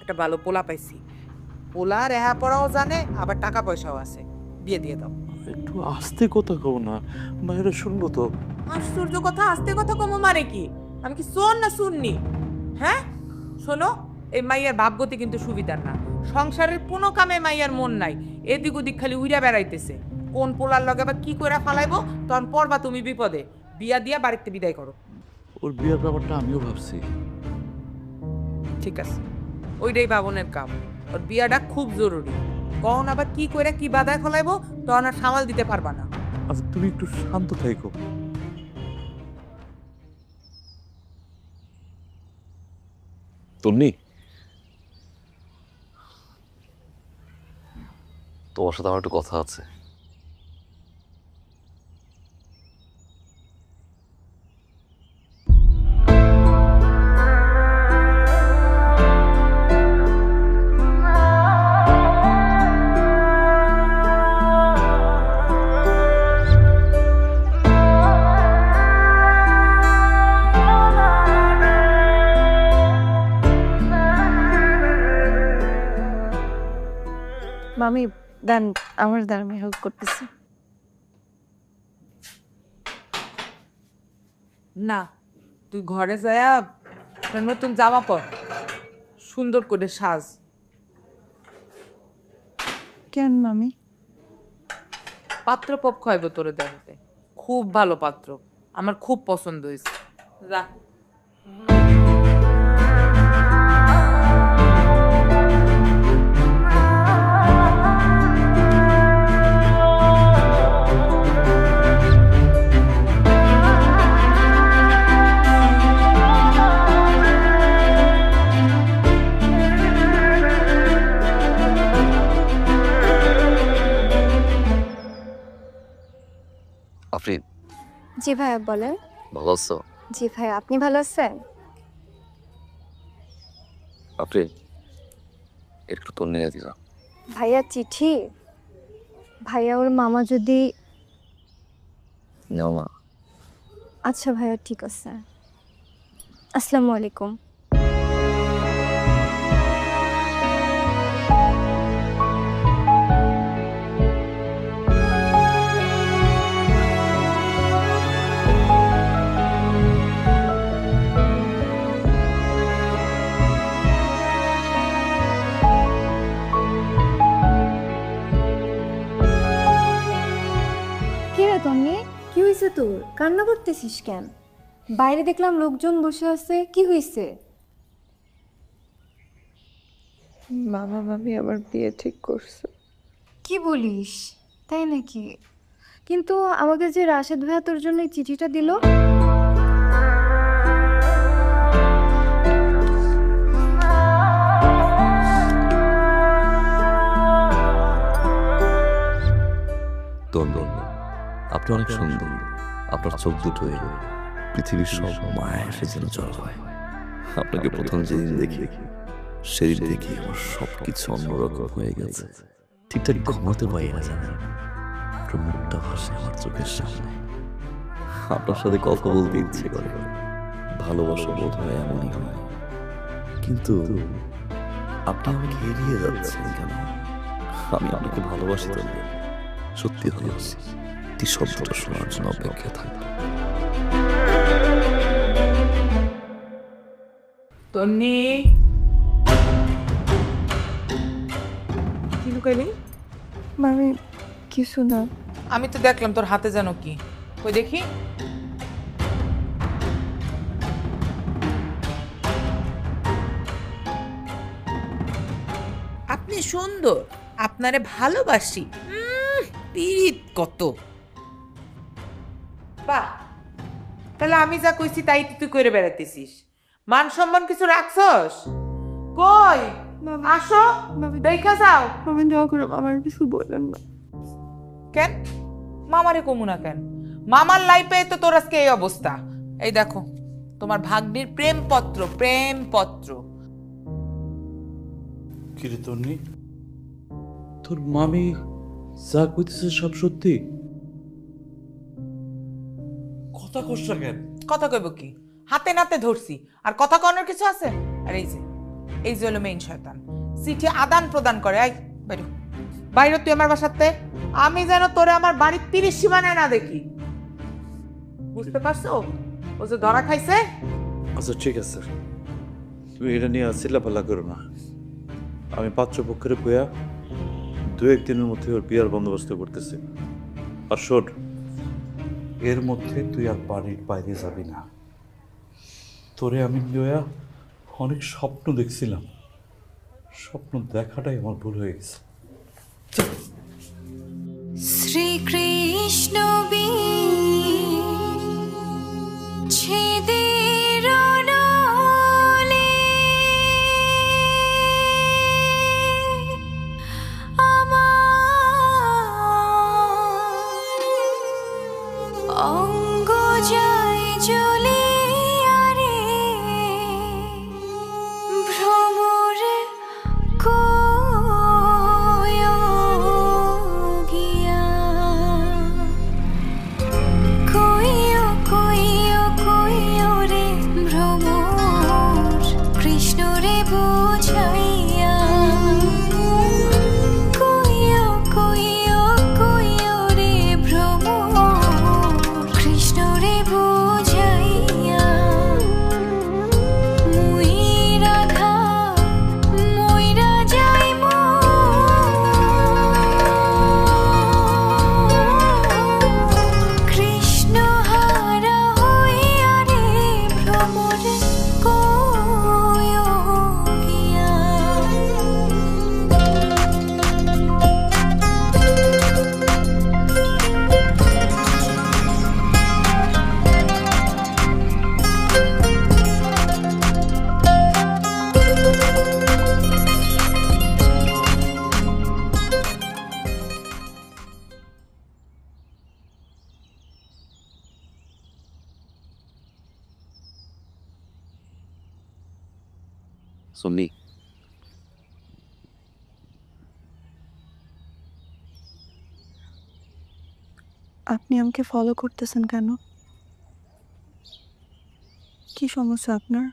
একটা ভালো পোলা পাইছি। পোলা রেহা পড়াও জানে, আবার টাকা পয়সাও আছে। বিয়ে দিয়ে দাও। একটু আস্তে কথা কও না, মায়েরা শুনবো তো। আশ্চর্য কথা, আস্তে কথা কমো মানে কি? আমি কি শোন না শুননি? হ্যাঁ শোনো, এই মাইয়ার ভাবগতি কিন্তু সুবিধার না। সংসারের কোনো কামে মাইয়ার মন নাই, এদিক ওদিক খালি উইরা বেড়াইতেছে। কোন পোলার লগে বা কি করে ফালাইবো, তখন পড়বা তুমি বিপদে। বিয়া দিয়া বাড়িতে বিদায় করো। ওর বিয়ের ব্যাপারটা আমিও ভাবছি। ঠিক আছে, ওইটাই বাবনের কাম। ওর বিয়াটা খুব জরুরি। কখন আবার কি করে কি বাধায় ফলাইবো তখন আর সামাল দিতে পারবা না। আচ্ছা তুমি একটু শান্ত থাকো। তন্নি, তোমার সাথে আমার একটু কথা আছে। মামি দেন, আমার দ্বারা আমি হেল্প করতেছি। না, তুই ঘরে যায়া নতুন জামা পর, সুন্দর করে সাজ। কেন মামি? পাত্র পক্ষ হইব তোরে দেখতে, খুব ভালো পাত্র, আমার খুব পছন্দ হয়েছে। যা। আফরিন, জি ভাইয়া বলেন। ভালো আছো? জি ভাইয়া, আপনি ভালো আছেন? আফরিন, একটু তন্নি না দিলা। ভাইয়া চিঠি? ভাইয়া ওর মামা যদি... নাও মা। আচ্ছা ভাইয়া ঠিক আছে। আসসালামু আলাইকুম। কি রে তন্নি, কি হয়েছে তোর? কান্না করতেছিস কেন? বাইরে দেখলাম লোকজন বসে আছে, কি হয়েছে? মামা মামি আমার বিয়ে ঠিক করছে। কি বলিস? তাই নাকি? কিন্তু আমাকে যে রাশেদ ভাইয়া তোর জন্য এই চিঠিটা দিল। তন্নি, আপনি অনেক সুন্দর। আপনার চোখ দুটোই পৃথিবীর সব মায়ের যেন জল হয়। আপনাকে প্রথম যেদিন দেখি সেদিন দেখি আমার সবকিছু অন্যরকম হয়ে গেছে। ঠিকঠাক ঘুমাতে পারি না জানেন, আপনার মুখটা ভাসে আমার চোখের সামনে। আপনার সাথে কথা বলতে ইচ্ছে করে। ভালোবাসা বোধ হয় এমনই হয়, কিন্তু আপনি আমাকে এড়িয়ে যাচ্ছেন কেন? আমি আপনাকে ভালোবাসি তো, সত্যি ভালোবাসি। এই শব্দটা শোনার জন্য অপেক্ষা থাকবে। তন্নি, কি লুকাইলি? মামি কিছু না। আমি তো দেখলাম তোর হাতে যেন কি, কই দেখি। আপনি সুন্দর, আপনারে ভালোবাসি। পীড়িত কত! বাহ, তাহলে আমি যা কইছি তাই তুই করে বেড়াইতেছিস। মান সম্মান কিছু রাখছস? কই আসো, দেখা যাও। মামি দোয়া করে আমার কিছু বলেন না। কেন মামারে কমু না কেন? মামার লাইফে তো তোর আজকে এই অবস্থা। এই দেখো তোমার ভাগ্নির প্রেমপত্র, প্রেমপত্র। কিরে তন্নি, তোর মামি যা কইতেছে সব সত্যি? কথা কষ্ট কেন? কথা কইব কি, হাতে নাতে ধরছি। আর কথা কনের কিছু আছে? আর এই যে এই যে হলো মেইন শয়তান, চিঠি আদান প্রদান করে। এই বাইরে বাইরে তুই আমার বাসাতে, আমি যেন তোরে আমার বাড়ির 30 সীমানায় না দেখি, বুঝতে পারছো? ও যে ধরা খাইছে। আচ্ছা ঠিক আছে, তুমি এটা নিয়ে চিল্লাপাল্লা করো না। আমি পাত্রপক্ষের কইয়া 2-1 দিনের মধ্যে ওর বিয়ার বন্দোবস্ত করতেছি। আর শোন, এর মধ্যে তুই আর বাড়ির বাইরে যাবি না। তোরে আমি লইয়া অনেক স্বপ্ন দেখছিলাম, স্বপ্ন দেখাটাই আমার ভুল হয়ে গেছে। শ্রীকৃষ্ণ বিচ্ছেদের নলে আমার অঙ্গ যায় জ্বলে আরে ভ্রমর গিয়া কইও রে ভ্রমর কৃষ্ণ রে বোঝাইয়া কইও রে ভ্রমর কৃষ্ণ রে বোঝাইয়া মুই রাধা মইরা যাইব কৃষ্ণ হারা হইয়া রে ভ্রমর কইও গিয়া। সুন্নি, আপনি আমাকে ফলো করতেছেন কেন? কি সমস্যা আপনার?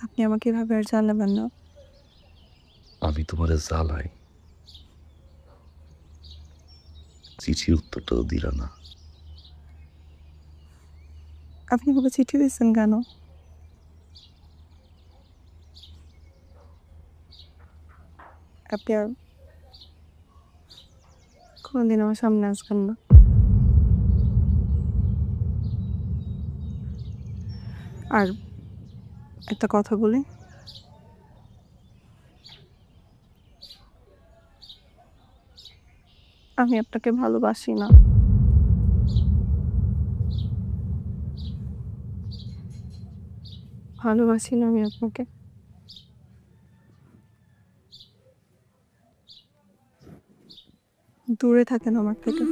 আপনি আমাকে এভাবে আর জ্বালাবেন না। আমি তোমারে জ্বালাই, চিঠির উত্তরটাও দিলা না। আপনি আমাকে চিঠি দিচ্ছেন কেন? আপনি আর কোনোদিন আমার সামনে আসবেন না। আর একটা কথা বলি, আমি আপনাকে ভালোবাসি না। ভালোবাসি না আমি আপনাকে। দূরে থাকেন আমার থেকে।